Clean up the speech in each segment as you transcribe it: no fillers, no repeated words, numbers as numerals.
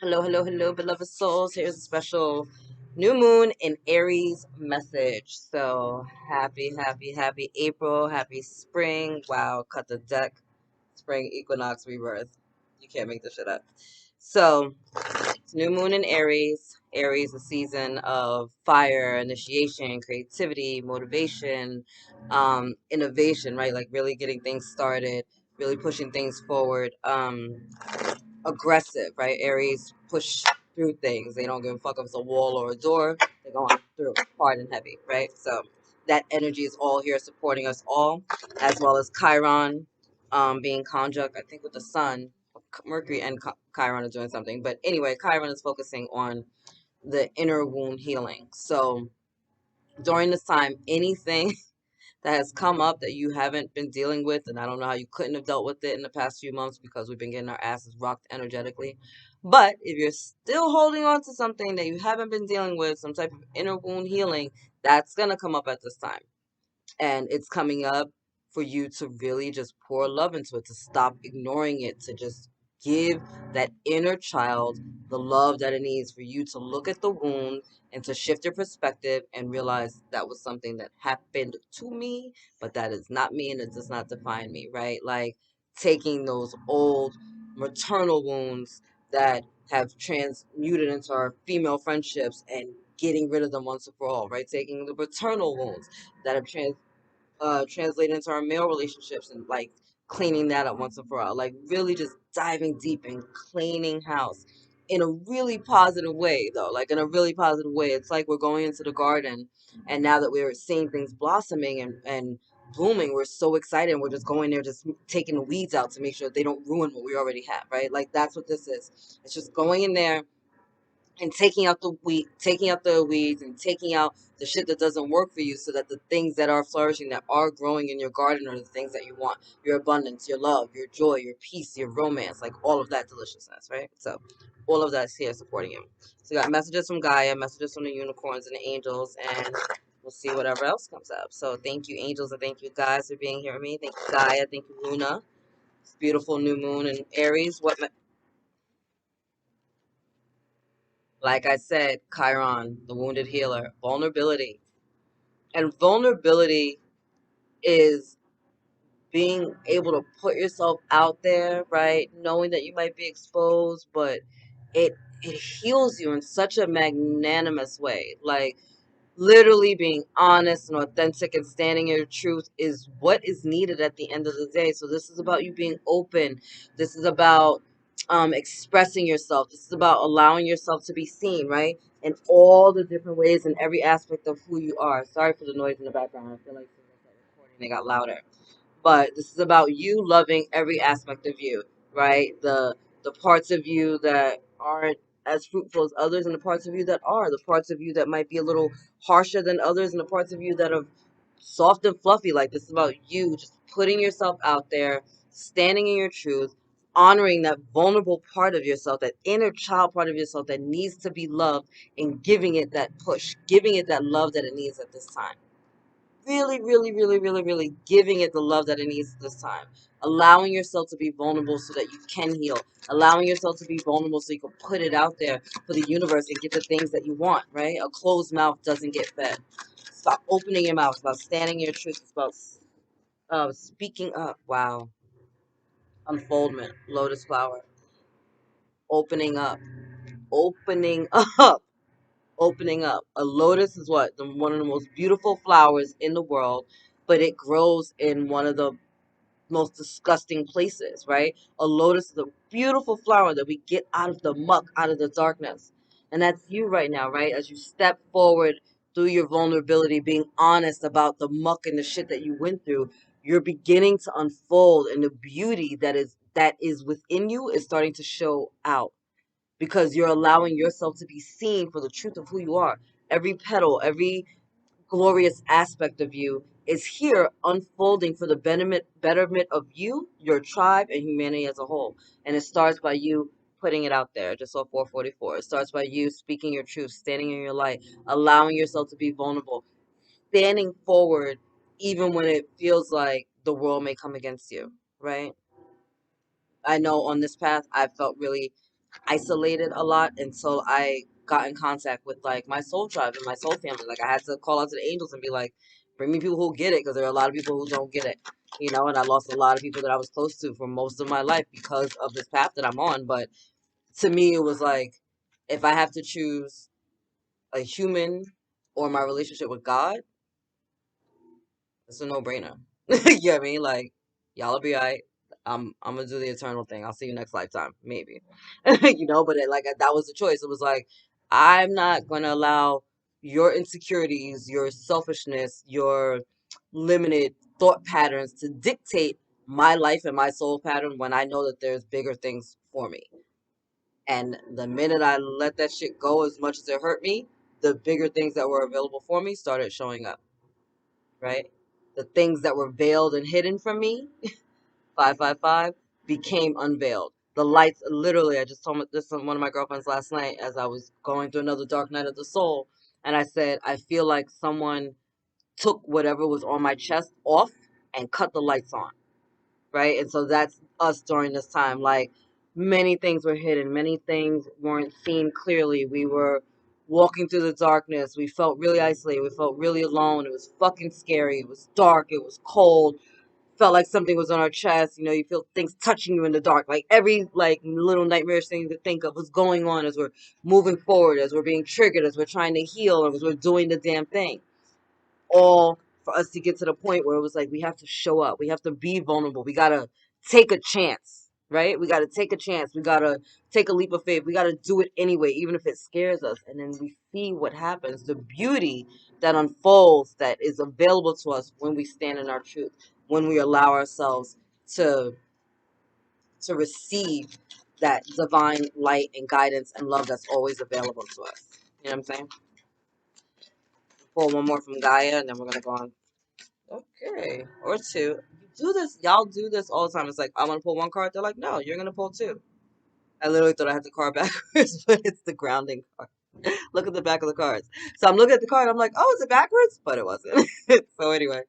Hello, hello, hello, beloved souls. Here's a special new moon in Aries message. So happy April, happy spring. Wow, cut the deck. Spring equinox rebirth. You can't make this shit up. So it's new moon in Aries. Aries, a season of fire, initiation, creativity, motivation, innovation, right? Like really getting things started, really pushing things forward. Aggressive, right? Aries push through things. They don't give a fuck if it's a wall or a door. They're going through hard and heavy, right? So that energy is all here supporting us all, as well as Chiron being conjunct, I think, with the sun. Mercury and Chiron are doing something. But anyway, Chiron is focusing on the inner wound healing. So during this time, anything that has come up that you haven't been dealing with, and I don't know how you couldn't have dealt with it in the past few months because we've been getting our asses rocked energetically. But if you're still holding on to something that you haven't been dealing with, some type of inner wound healing, that's going to come up at this time. And it's coming up for you to really just pour love into it, to stop ignoring it, to just give that inner child the love that it needs, for you to look at the wound and to shift your perspective and realize that was something that happened to me, but that is not me and it does not define me, right? Like taking those old maternal wounds that have transmuted into our female friendships and getting rid of them once and for all, right? Taking the paternal wounds that have translated into our male relationships and like cleaning that up once and for all. Like really just diving deep and cleaning house in a really positive way, though. Like in a really positive way. It's like we're going into the garden, and now that we're seeing things blossoming and blooming, we're so excited. And we're just going there, just taking the weeds out to make sure they don't ruin what we already have, right? Like that's what this is. It's just going in there and taking out the weeds and taking out the shit that doesn't work for you, so that the things that are flourishing, that are growing in your garden, are the things that you want: your abundance, your love, your joy, your peace, your romance, like all of that deliciousness, right? So all of that's here supporting you. So you got messages from Gaia, messages from the unicorns and the angels, and we'll see whatever else comes up. So thank you, angels, and thank you guys for being here with me. Thank you, Gaia. Thank you, Luna. It's beautiful new moon in Aries. Like I said, Chiron, the wounded healer, vulnerability. And vulnerability is being able to put yourself out there, right? Knowing that you might be exposed, but it it heals you in such a magnanimous way. Like literally being honest and authentic and standing in your truth is what is needed at the end of the day. So this is about you being open. This is about expressing yourself. This is about allowing yourself to be seen, right? In all the different ways and every aspect of who you are. Sorry for the noise in the background. I feel like since I started recording, they got louder. But this is about you loving every aspect of you, right? The parts of you that aren't as fruitful as others, and the parts of you that are, the parts of you that might be a little harsher than others, and the parts of you that are soft and fluffy. Like this is about you just putting yourself out there, standing in your truth, honoring that vulnerable part of yourself, that inner child part of yourself that needs to be loved, and giving it that push, giving it that love that it needs at this time. Really, really, really, really, really giving it the love that it needs this time. Allowing yourself to be vulnerable so that you can heal. Allowing yourself to be vulnerable so you can put it out there for the universe and get the things that you want, right? A closed mouth doesn't get fed. It's about opening your mouth. It's about standing in your truth. It's about speaking up. Wow. Unfoldment. Lotus flower. Opening up. Opening up. Opening up. A lotus is what? One of the most beautiful flowers in the world, but it grows in one of the most disgusting places, right? A lotus is a beautiful flower that we get out of the muck, out of the darkness. And that's you right now, right? As you step forward through your vulnerability, being honest about the muck and the shit that you went through, you're beginning to unfold, and the beauty that is within you is starting to show out, because you're allowing yourself to be seen for the truth of who you are. Every petal, every glorious aspect of you is here unfolding for the betterment of you, your tribe, and humanity as a whole. And it starts by you putting it out there. Just saw 444. It starts by you speaking your truth, standing in your light, allowing yourself to be vulnerable, standing forward even when it feels like the world may come against you, right? I know on this path I felt really isolated a lot until I got in contact with like my soul tribe and my soul family. Like I had to call out to the angels and be like, bring me people who get it, because there are a lot of people who don't get it, you know. And I lost a lot of people that I was close to for most of my life because of this path that I'm on. But to me, it was like, if I have to choose a human or my relationship with God, it's a no-brainer. You know what I mean? Like, y'all will be alright. I'm gonna do the eternal thing. I'll see you next lifetime, maybe. You know, but like that was the choice. It was like, I'm not gonna allow your insecurities, your selfishness, your limited thought patterns to dictate my life and my soul pattern when I know that there's bigger things for me. And the minute I let that shit go, as much as it hurt me, the bigger things that were available for me started showing up, right? The things that were veiled and hidden from me, 555, became unveiled. The lights, literally, I just told this to one of my girlfriends last night as I was going through another dark night of the soul. And I said, I feel like someone took whatever was on my chest off and cut the lights on, right? And so that's us during this time. Like, many things were hidden, many things weren't seen clearly. We were walking through the darkness. We felt really isolated. We felt really alone. It was fucking scary. It was dark. It was cold. Felt like something was on our chest. You know, you feel things touching you in the dark. Like every like little nightmarish thing to think of was going on as we're moving forward, as we're being triggered, as we're trying to heal, and as we're doing the damn thing, all for us to get to the point where it was like, we have to show up, we have to be vulnerable, we gotta take a chance, right? We gotta take a chance, we gotta take a leap of faith, we gotta do it anyway, even if it scares us. And then we see what happens, the beauty that unfolds, that is available to us when we stand in our truth, when we allow ourselves to receive that divine light and guidance and love that's always available to us. You know what I'm saying? Pull one more from Gaia, and then we're gonna go on. Okay, or two. You do this, y'all do this all the time. It's like, I want to pull one card. They're like, no, you're gonna pull two. I literally thought I had the card backwards, but it's the grounding card. Look at the back of the cards. So I'm looking at the card. I'm like, oh, is it backwards? But it wasn't. So anyway,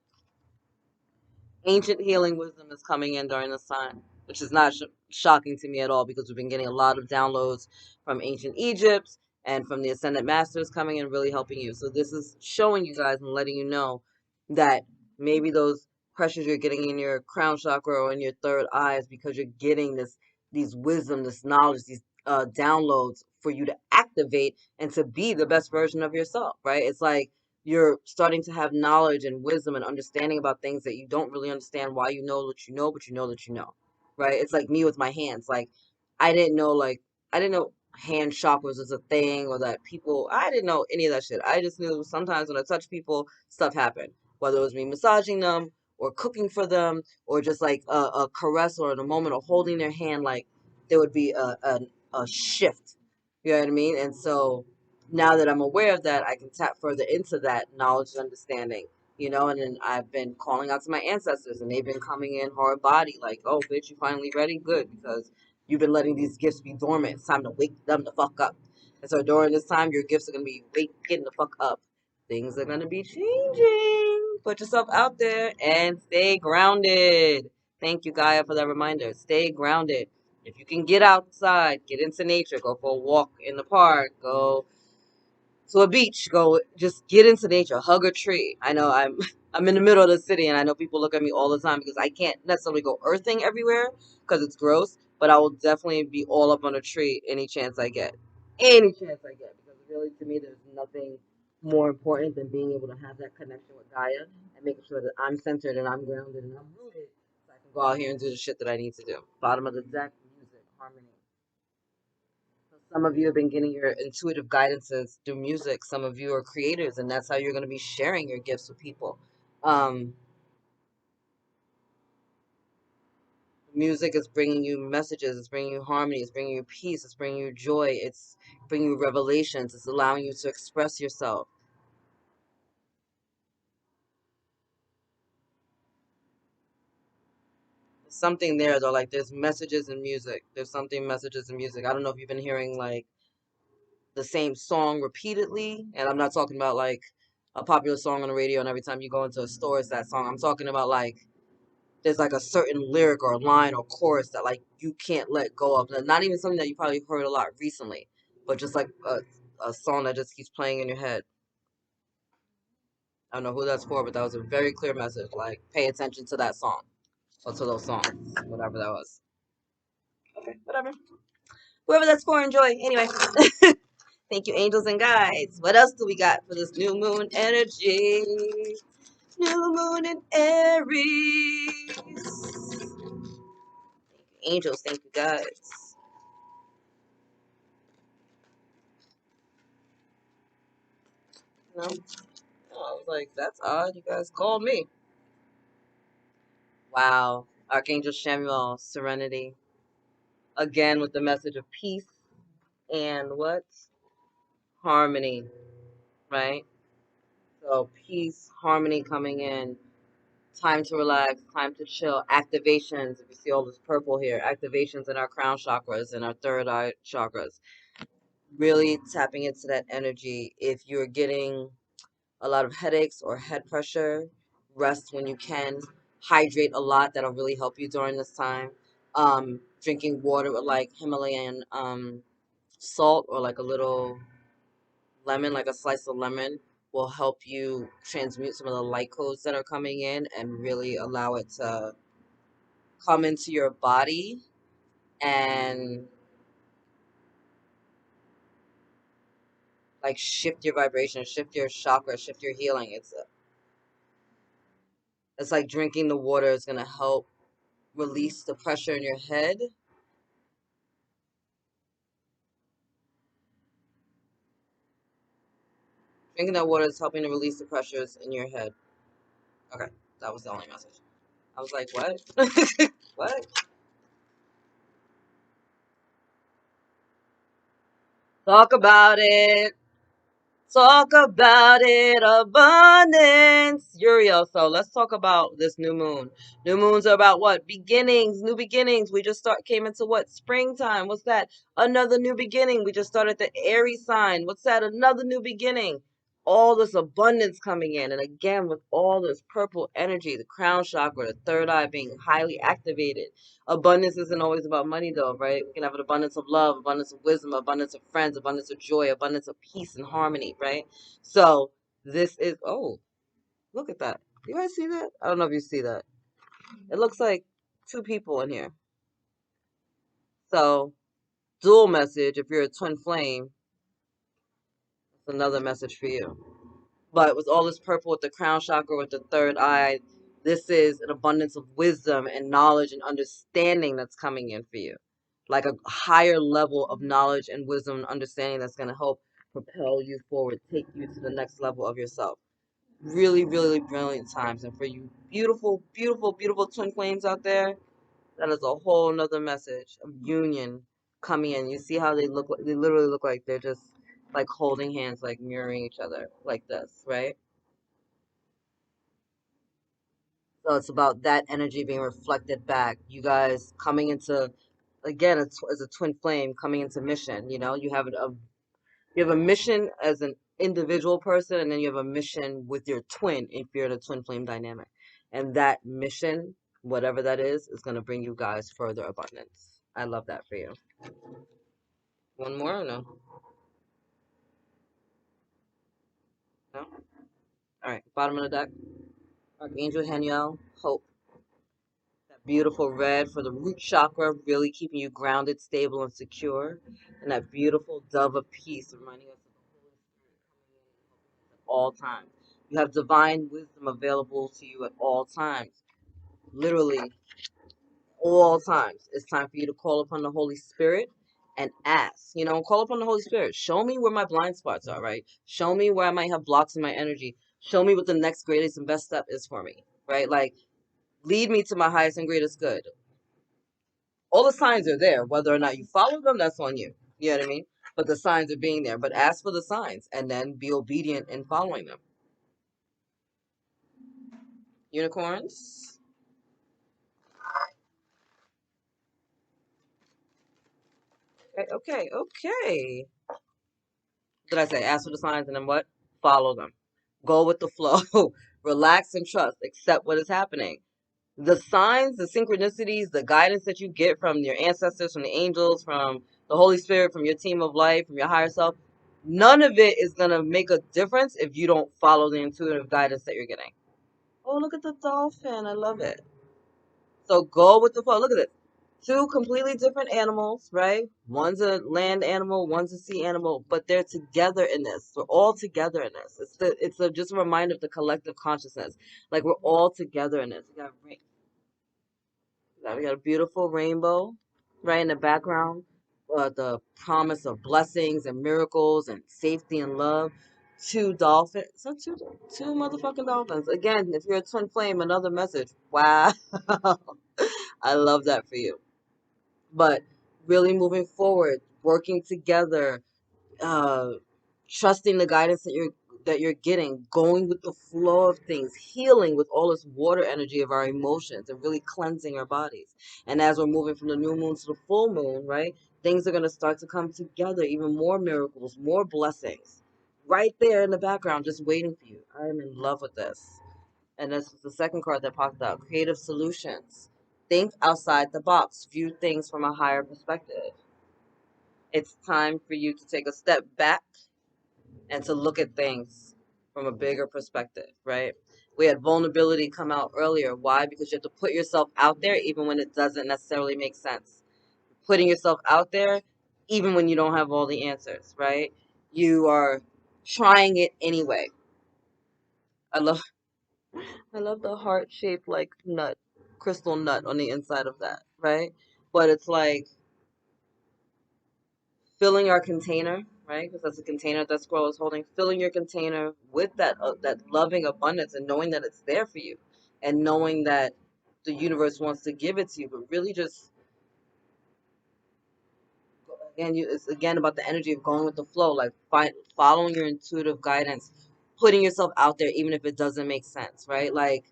ancient healing wisdom is coming in during this time, which is not shocking to me at all, because we've been getting a lot of downloads from ancient Egypt and from the Ascended Masters coming in, really helping you. So this is showing you guys and letting you know that maybe those pressures you're getting in your crown chakra or in your third eye is because you're getting these wisdom, this knowledge, these downloads for you to activate and to be the best version of yourself, right? It's like you're starting to have knowledge and wisdom and understanding about things that you don't really understand why you know what you know, but you know that you know, right? It's like me with my hands. Like, I didn't know, like, I didn't know hand chakras was a thing, or that people, I didn't know any of that shit. I just knew sometimes when I touch people, stuff happened. Whether it was me massaging them or cooking for them or just like a caress or in a moment of holding their hand, like there would be a shift. You know what I mean? And so now that I'm aware of that, I can tap further into that knowledge and understanding, you know. And then I've been calling out to my ancestors, and they've been coming in hard body, like, oh, bitch, you finally ready? Good, because you've been letting these gifts be dormant. It's time to wake them the fuck up. And so during this time, your gifts are going to be getting the fuck up. Things are going to be changing. Put yourself out there and stay grounded. Thank you, Gaia, for that reminder. Stay grounded. If you can get outside, get into nature, go for a walk in the park, go to a beach, go just get into nature, hug a tree. I know I'm I'm in the middle of the city, and I know people look at me all the time because I can't necessarily go earthing everywhere because it's gross, but I will definitely be all up on a tree any chance I get. Any chance I get, because really, to me, there's nothing more important than being able to have that connection with Gaia and making sure that I'm centered and I'm grounded and I'm rooted, so I can go out here and do the shit that I need to do. Bottom of the deck, music, harmony. So some of you have been getting your intuitive guidances through music. Some of you are creators, and that's how you're going to be sharing your gifts with people. Um, Music is bringing you messages. It's bringing you harmony. It's bringing you peace. It's bringing you joy. It's bringing you revelations. It's allowing you to express yourself. There's something there, though. Like, there's messages in music. There's something messages in music. I don't know if you've been hearing like the same song repeatedly, and I'm not talking about like a popular song on the radio and every time you go into a store it's that song. I'm talking about like there's like a certain lyric or line or chorus that like you can't let go of. Not even something that you probably heard a lot recently, but just like a song that just keeps playing in your head. I don't know who that's for, but that was a very clear message. Like, pay attention to that song or to those songs, whatever that was. Okay, whatever. Whoever that's for, enjoy. Anyway, thank you, angels and guides. What else do we got for this new moon energy? New moon in Aries. Thank you, angels. Thank you, guides. No? Oh, I was like, that's odd. You guys called me. Wow. Archangel Samuel, serenity. Again with the message of peace and what? Harmony, right? So peace, harmony coming in. Time to relax, time to chill. Activations, if you see all this purple here, activations in our crown chakras and our third eye chakras. Really tapping into that energy. If you're getting a lot of headaches or head pressure, rest when you can. Hydrate a lot. That'll really help you during this time. Drinking water with like Himalayan salt or like a little lemon, like a slice of lemon, will help you transmute some of the light codes that are coming in and really allow it to come into your body and like shift your vibration, shift your chakra, shift your healing. It's like drinking the water is gonna help release the pressure in your head. Drinking that water is helping to release the pressures in your head. Okay, that was the only message. I was like, what? What? Talk about it. Talk about it, abundance. Uriel, so let's talk about this new moon. New moons are about what? Beginnings, new beginnings. We just came into what? Springtime. What's that? Another new beginning. We just started the Aries sign. What's that? Another new beginning. All this abundance coming in. And again, with all this purple energy, the crown chakra, the third eye being highly activated. Abundance isn't always about money, though, right? We can have an abundance of love, abundance of wisdom, abundance of friends, abundance of joy, abundance of peace and harmony, right? So this is, oh, look at that. You guys see that? I don't know if you see that. It looks like two people in here. So dual message, if you're a twin flame, it's another message for you. But with all this purple with the crown chakra, with the third eye, this is an abundance of wisdom and knowledge and understanding that's coming in for you. Like a higher level of knowledge and wisdom and understanding that's going to help propel you forward, take you to the next level of yourself. Really, really brilliant times. And for you beautiful, beautiful, beautiful twin flames out there, that is a whole nother message of union coming in. You see how they look like, they literally look like they're just like holding hands, like mirroring each other like this, right? So it's about that energy being reflected back. You guys coming into, again, as a twin flame coming into mission. You know, you have a mission as an individual person, and then you have a mission with your twin if you're in a twin flame dynamic. And that mission, whatever that is going to bring you guys further abundance. I love that for you. One more or no? No? All right, bottom of the deck. Archangel Haniel, hope. That beautiful red for the root chakra, really keeping you grounded, stable, and secure. And that beautiful dove of peace, reminding us of the Holy Spirit coming in and helping us at all times. You have divine wisdom available to you at all times. Literally, all times. It's time for you to call upon the Holy Spirit and ask. You know, call upon the Holy Spirit. Show me where my blind spots are, right? Show me where I might have blocks in my energy. Show me what the next greatest and best step is for me, right? Like, lead me to my highest and greatest good. All the signs are there. Whether or not you follow them, that's on you. You know what I mean? But the signs are being there. But ask for the signs and then be obedient in following them. Unicorns. Okay, okay, okay. What did I say? Ask for the signs and then what? Follow them. Go with the flow. Relax and trust. Accept what is happening. The signs, the synchronicities, the guidance that you get from your ancestors, from the angels, from the Holy Spirit, from your team of life, from your higher self, none of it is going to make a difference if you don't follow the intuitive guidance that you're getting. Oh, look at the dolphin. I love it. So go with the flow. Look at it. Two completely different animals, right? One's a land animal, one's a sea animal, but they're together in this. We're all together in this. It's just a reminder of the collective consciousness. Like we're all together in this. We got a beautiful rainbow right in the background. The promise of blessings and miracles and safety and love. Two dolphins. So two motherfucking dolphins. Again, if you're a twin flame, another message. Wow. I love that for you. But really moving forward, working together, uh, trusting the guidance that you're getting, going with the flow of things, healing with all this water energy of our emotions and really cleansing our bodies. And as we're moving from the new moon to the full moon, right, things are going to start to come together, even more miracles, more blessings right there in the background, just waiting for you. I am in love with this. And this is the second card that popped out, creative solutions. Think outside the box, view things from a higher perspective. It's time for you to take a step back and to look at things from a bigger perspective, right? We had vulnerability come out earlier. Why? Because you have to put yourself out there even when it doesn't necessarily make sense. Putting yourself out there even when you don't have all the answers, right? You are trying it anyway. I love I love the heart shaped like nut, crystal nut on the inside of that, right? But it's like filling our container, right? Because that's a container that scroll is holding. Filling your container with that loving abundance and knowing that it's there for you, and knowing that the universe wants to give it to you, but really just again, it's again about the energy of going with the flow, like following your intuitive guidance, putting yourself out there, even if it doesn't make sense, right? Like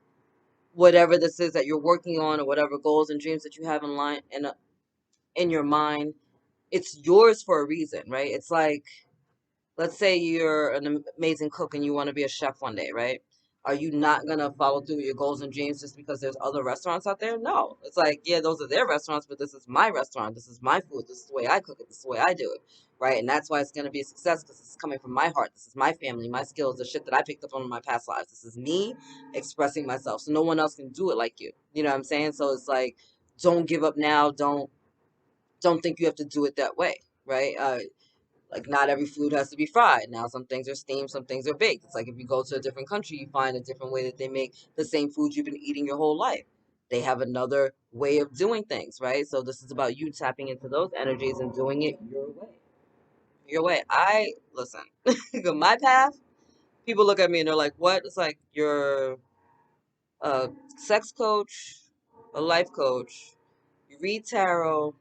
whatever this is that you're working on, or whatever goals and dreams that you have in line in your mind, it's yours for a reason, right? It's like, let's say you're an amazing cook and you want to be a chef one day, right? Are you not gonna follow through with your goals and dreams just because there's other restaurants out there? No. It's like, yeah, those are their restaurants, but this is my restaurant. This is my food. This is the way I cook it. This is the way I do it, right? And that's why it's gonna be a success, because it's coming from my heart. This is my family, my skills, the shit that I picked up on in my past lives. This is me expressing myself, so no one else can do it like you. You know what I'm saying? So it's like, don't give up now. Don't think you have to do it that way, right? Like not every food has to be fried. Now some things are steamed, some things are baked. It's like if you go to a different country, you find a different way that they make the same food you've been eating your whole life. They have another way of doing things, right? So this is about you tapping into those energies and doing it your way. Your way. I listen. My path. People look at me and they're like, "What?" It's like you're a sex coach, a life coach. You read tarot,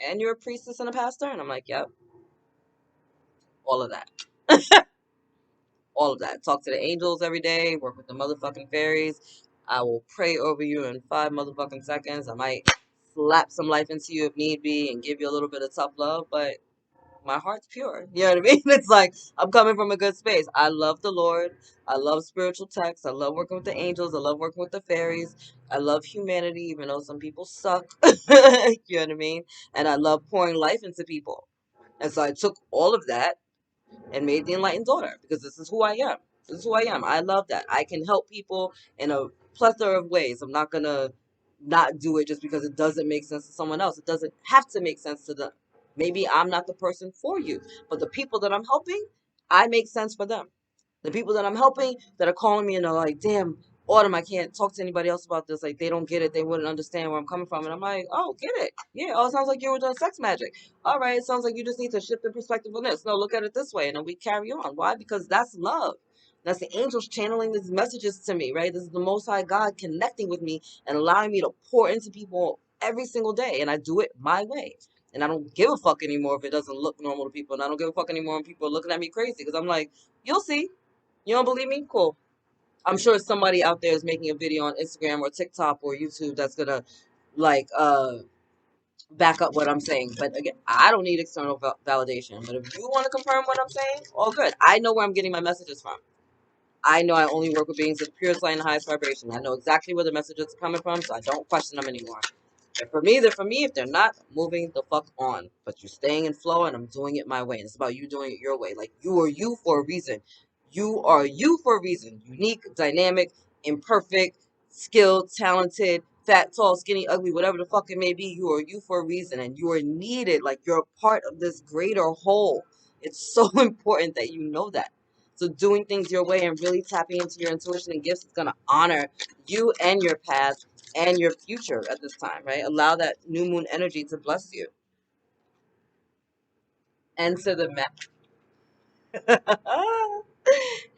and you're a priestess and a pastor. And I'm like, "Yep, all of that." All of that. Talk to the angels every day, work with the motherfucking fairies. I will pray over you in 5 motherfucking seconds. I might slap some life into you if need be and give you a little bit of tough love, but my heart's pure. You know what I mean? It's like I'm coming from a good space. I love the Lord. I love spiritual texts. I love working with the angels. I love working with the fairies. I love humanity, even though some people suck. You know what I mean? And I love pouring life into people. And so I took all of that and made the enlightened daughter, because this is who I am. This is who I am. I love that. I can help people in a plethora of ways. I'm not gonna not do it just because it doesn't make sense to someone else. It doesn't have to make sense to them. Maybe I'm not the person for you, but the people that I'm helping, I make sense for them. The people that I'm helping that are calling me and are like, damn, Autumn, I can't talk to anybody else about this. Like, they don't get it. They wouldn't understand where I'm coming from. And I'm like, oh, get it. Yeah. Oh, it sounds like you were doing sex magic. All right. It sounds like you just need to shift the perspective on this. No, look at it this way. And then we carry on. Why? Because that's love. That's the angels channeling these messages to me, right? This is the Most High God connecting with me and allowing me to pour into people every single day. And I do it my way. And I don't give a fuck anymore if it doesn't look normal to people. And I don't give a fuck anymore when people are looking at me crazy, because I'm like, you'll see. You don't believe me? Cool. I'm sure somebody out there is making a video on Instagram or TikTok or YouTube that's gonna like back up what I'm saying. But again, I don't need external validation. But if you want to confirm what I'm saying, all good. I know where I'm getting my messages from. I know I only work with beings of purest light and highest vibration. I know exactly where the messages are coming from, so I don't question them anymore. And for me, they're for me. If they're not, moving the fuck on. But you're staying in flow, and I'm doing it my way. And it's about you doing it your way. Like, you are you for a reason. You are you for a reason. Unique, dynamic, imperfect, skilled, talented, fat, tall, skinny, ugly, whatever the fuck it may be. You are you for a reason, and you are needed. Like, you're a part of this greater whole. It's so important that you know that. So doing things your way and really tapping into your intuition and gifts is going to honor you and your past and your future at this time, right? Allow that new moon energy to bless you. Enter the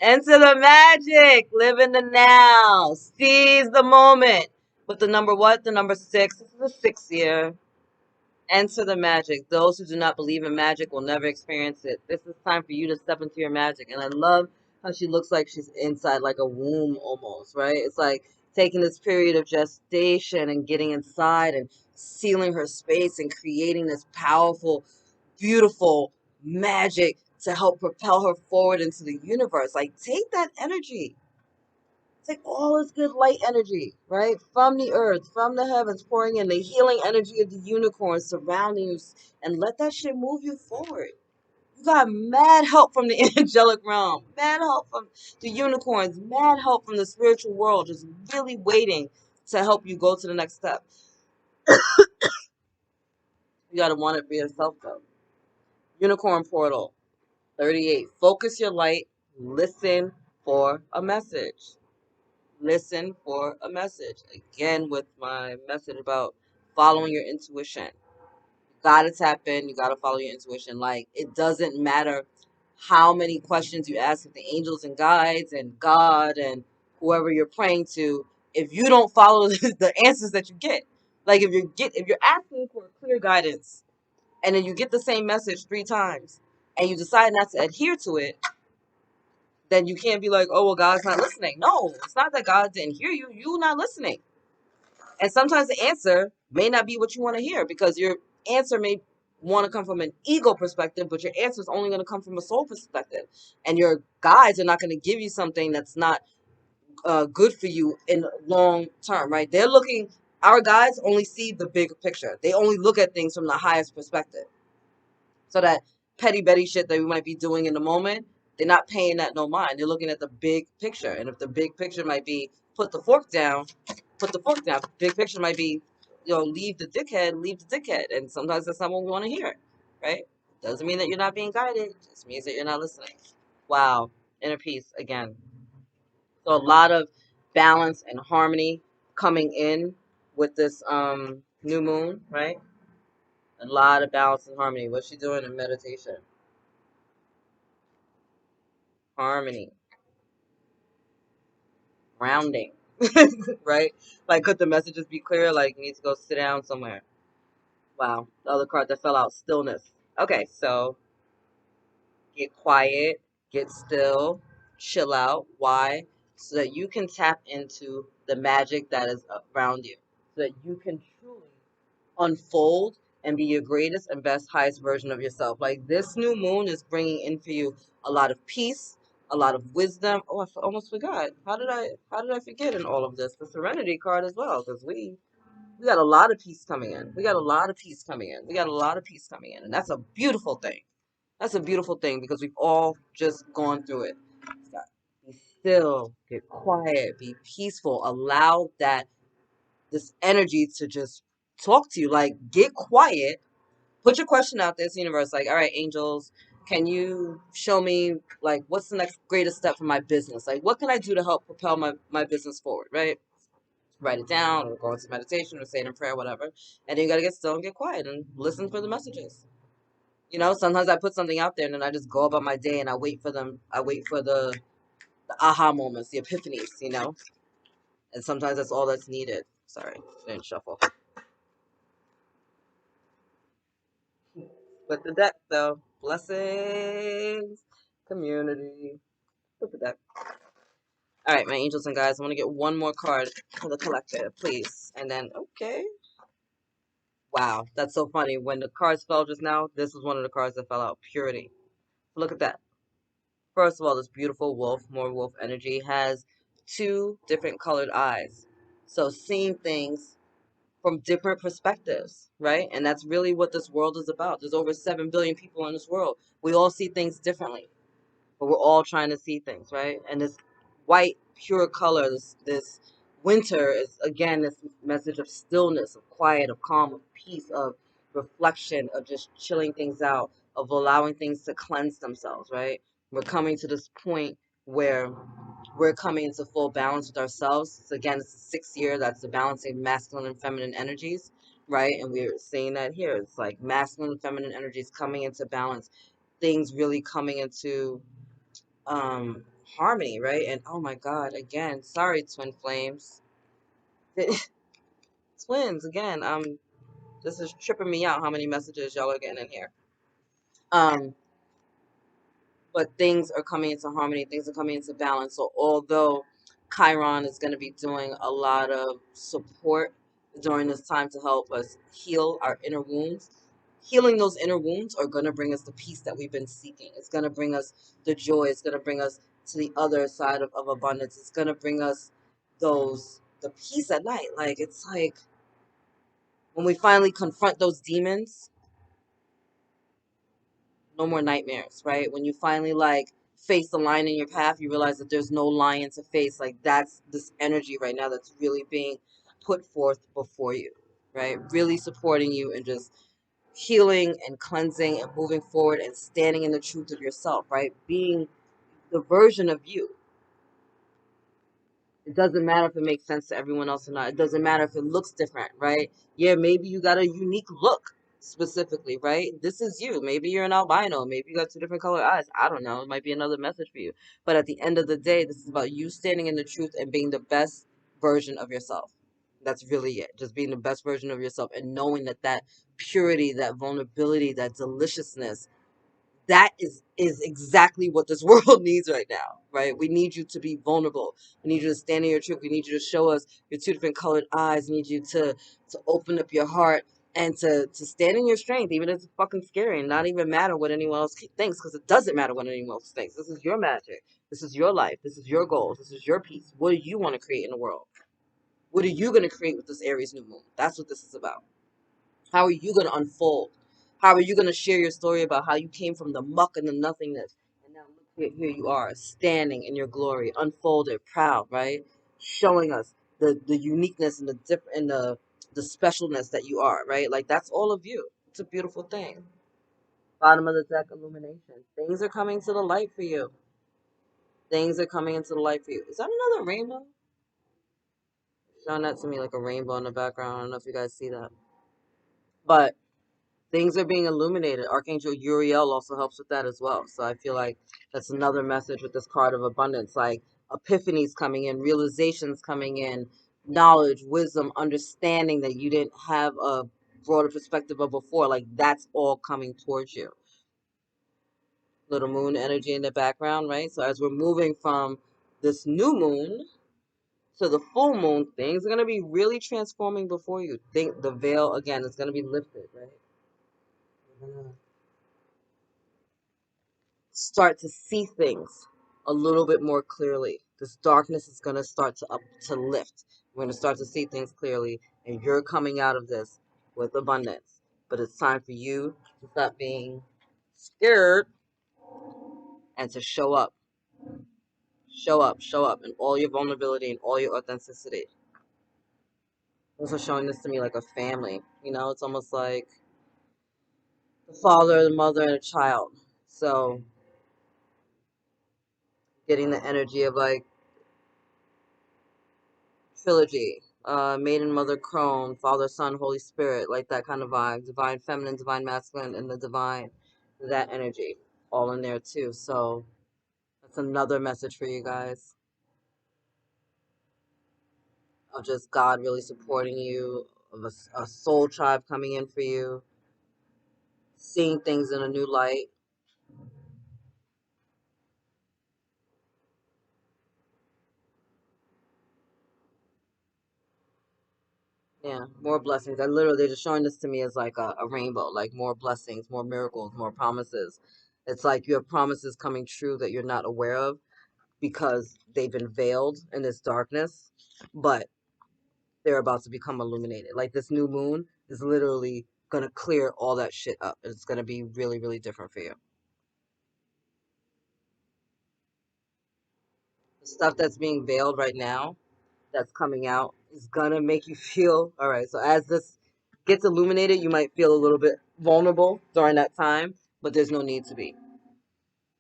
enter the magic. Live in the now. Seize the moment. With the number what? The number 6. This is the 6th year. Enter the magic. Those who do not believe in magic will never experience it. This is time for you to step into your magic. And I love how she looks like she's inside like a womb almost, right? It's like taking this period of gestation and getting inside and sealing her space and creating this powerful, beautiful magic to help propel her forward into the universe. Like, take that energy. Take all this good light energy, right? From the earth, from the heavens, pouring in the healing energy of the unicorn surrounding you, and let that shit move you forward. You got mad help from the angelic realm, mad help from the unicorns, mad help from the spiritual world, just really waiting to help you go to the next step. You got to want it for yourself, though. Unicorn portal 38. Focus your light. Listen for a message. Listen for a message. Again, with my message about following your intuition. You gotta tap in, you gotta follow your intuition. Like, it doesn't matter how many questions you ask of the angels and guides and God and whoever you're praying to, if you don't follow the answers that you get. Like, if you're asking for clear guidance and then you get the same message 3 times and you decide not to adhere to it, then you can't be like, oh, well, God's not listening. No, it's not that God didn't hear you. You're not listening. And sometimes the answer may not be what you want to hear, because your answer may want to come from an ego perspective, but your answer is only going to come from a soul perspective. And your guides are not going to give you something that's not good for you in long term, right? Our guides only see the bigger picture. They only look at things from the highest perspective. So that petty Betty shit that we might be doing in the moment, they're not paying that no mind. They're looking at the big picture. And if the big picture might be put the fork down, put the fork down. Big picture might be, leave the dickhead, leave the dickhead. And sometimes that's not what we want to hear, right? Doesn't mean that you're not being guided. It just means that you're not listening. Wow. Inner peace again. So a lot of balance and harmony coming in with this new moon, right? A lot of balance and harmony. What's she doing in meditation? Harmony, grounding, right? Like, could the messages be clear? Like, you need to go sit down somewhere. Wow, the other card that fell out, stillness. Okay, so get quiet, get still, chill out. Why? So that you can tap into the magic that is around you, so that you can truly unfold and be your greatest and best, highest version of yourself. Like, this new moon is bringing in for you a lot of peace, a lot of wisdom. Oh, almost forgot. How did I forget in all of this? The Serenity card as well, because we got a lot of peace coming in. We got a lot of peace coming in. We got a lot of peace coming in, and that's a beautiful thing. That's a beautiful thing, because we've all just gone through it. Be still, get quiet, be peaceful. Allow this energy to just talk to you. Like, get quiet, put your question out there to the universe. Like, all right, angels, can you show me, like, what's the next greatest step for my business? Like, what can I do to help propel my business forward, right? Write it down, or go into meditation, or say it in prayer, whatever. And then you got to get still and get quiet and listen for the messages. Sometimes I put something out there and then I just go about my day and I wait for them. I wait for the aha moments, the epiphanies. And sometimes that's all that's needed. Sorry, didn't shuffle. But the deck, though, blessings, community. Look at that. All right, my angels and guys, I want to get one more card for the collective, please. And then, okay. Wow, that's so funny. When the cards fell just now, this was one of the cards that fell out. Purity. Look at that. First of all, this beautiful wolf, more wolf energy, has two different colored eyes. So seeing things from different perspectives, right? And that's really what this world is about. There's over 7 billion people in this world. We all see things differently, but we're all trying to see things, right? And this white, pure color, this winter is, again, this message of stillness, of quiet, of calm, of peace, of reflection, of just chilling things out, of allowing things to cleanse themselves, right? We're coming to this point where we're coming into full balance with ourselves. So again, it's the sixth year. That's the balancing masculine and feminine energies, right? And we're seeing that here. It's like masculine and feminine energies coming into balance. Things really coming into harmony, right? And oh my God, again, sorry, twin flames, twins again. This is tripping me out. How many messages y'all are getting in here? Um, but things are coming into harmony, things are coming into balance. So although Chiron is going to be doing a lot of support during this time to help us heal our inner wounds, healing those inner wounds are going to bring us the peace that we've been seeking. It's going to bring us the joy. It's going to bring us to the other side of abundance. It's going to bring us the peace at night. Like, it's like when we finally confront those demons, no more nightmares, right? When you finally like face the line in your path, you realize that there's no lion to face. Like, that's this energy right now that's really being put forth before you, right? Really supporting you and just healing and cleansing and moving forward and standing in the truth of yourself, right? Being the version of you. It doesn't matter if it makes sense to everyone else or not. It doesn't matter if it looks different, right? Yeah, maybe you got a unique look specifically, right? This is you. Maybe you're an albino. Maybe you got two different colored eyes. I don't know. It might be another message for you. But at the end of the day, this is about you standing in the truth and being the best version of yourself. That's really it. Just being the best version of yourself and knowing that that purity, that vulnerability, that deliciousness, that is exactly what this world needs right now, right? We need you to be vulnerable. We need you to stand in your truth. We need you to show us your two different colored eyes. We need you to open up your heart and to stand in your strength, even if it's fucking scary, and not even matter what anyone else thinks, because it doesn't matter what anyone else thinks. This is your magic. This is your life. This is your goals. This is your peace. What do you want to create in the world? What are you going to create with this Aries new moon? That's what this is about. How are you going to unfold? How are you going to share your story about how you came from the muck and the nothingness? And now look, here you are, standing in your glory, unfolded, proud, right? Showing us the uniqueness and the different and the specialness that you are, right? Like, that's all of you. It's a beautiful thing. Bottom of the deck, illumination. Things are coming to the light for you. Things are coming into the light for you. Is that another rainbow? Showing that to me like a rainbow in the background. I don't know if you guys see that. But things are being illuminated. Archangel Uriel also helps with that as well. So I feel like that's another message with this card of abundance, like epiphanies coming in, realizations coming in, knowledge, wisdom, understanding that you didn't have a broader perspective of before. Like, that's all coming towards you. Little moon energy in the background, right? So as we're moving from this new moon to the full moon, things are going to be really transforming before you. Think the veil, again, is going to be lifted, right? We're gonna start to see things a little bit more clearly. This darkness is going to start to lift. We're going to start to see things clearly, and you're coming out of this with abundance. But it's time for you to stop being scared and to show up in all your vulnerability and all your authenticity. Also showing this to me like a family. You know, it's almost like the father, the mother, and a child. So getting the energy of like trilogy, maiden, mother, crone, father, son, Holy Spirit, like that kind of vibe, divine feminine, divine masculine, and the divine, that energy all in there too. So that's another message for you guys of just God really supporting you, of a soul tribe coming in for you, seeing things in a new light. Yeah, more blessings. I literally, they're just showing this to me as like a rainbow, like more blessings, more miracles, more promises. It's like you have promises coming true that you're not aware of because they've been veiled in this darkness, but they're about to become illuminated. Like this new moon is literally gonna clear all that shit up. It's gonna be really, really different for you. The stuff that's being veiled right now, that's coming out, is gonna make you feel all right. So as this gets illuminated, you might feel a little bit vulnerable during that time, but there's no need to be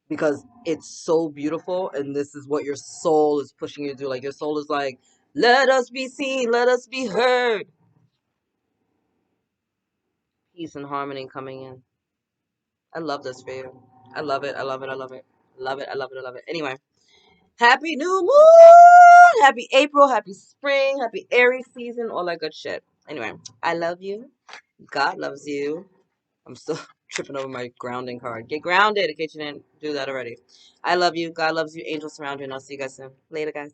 because it's so beautiful, and this is what your soul is pushing you to do. Like your soul is like, let us be seen, let us be heard. Peace and harmony coming in. I love this for you. I love it. I love it. I love it. Love it. I love it. I love it. Anyway, happy new moon. Happy April. Happy spring. Happy Aries season. All that good shit. Anyway, I love you. God loves you. I'm still tripping over my grounding card. Get grounded in case you didn't do that already. I love you. God loves you. Angels surround you. And I'll see you guys soon. Later, guys.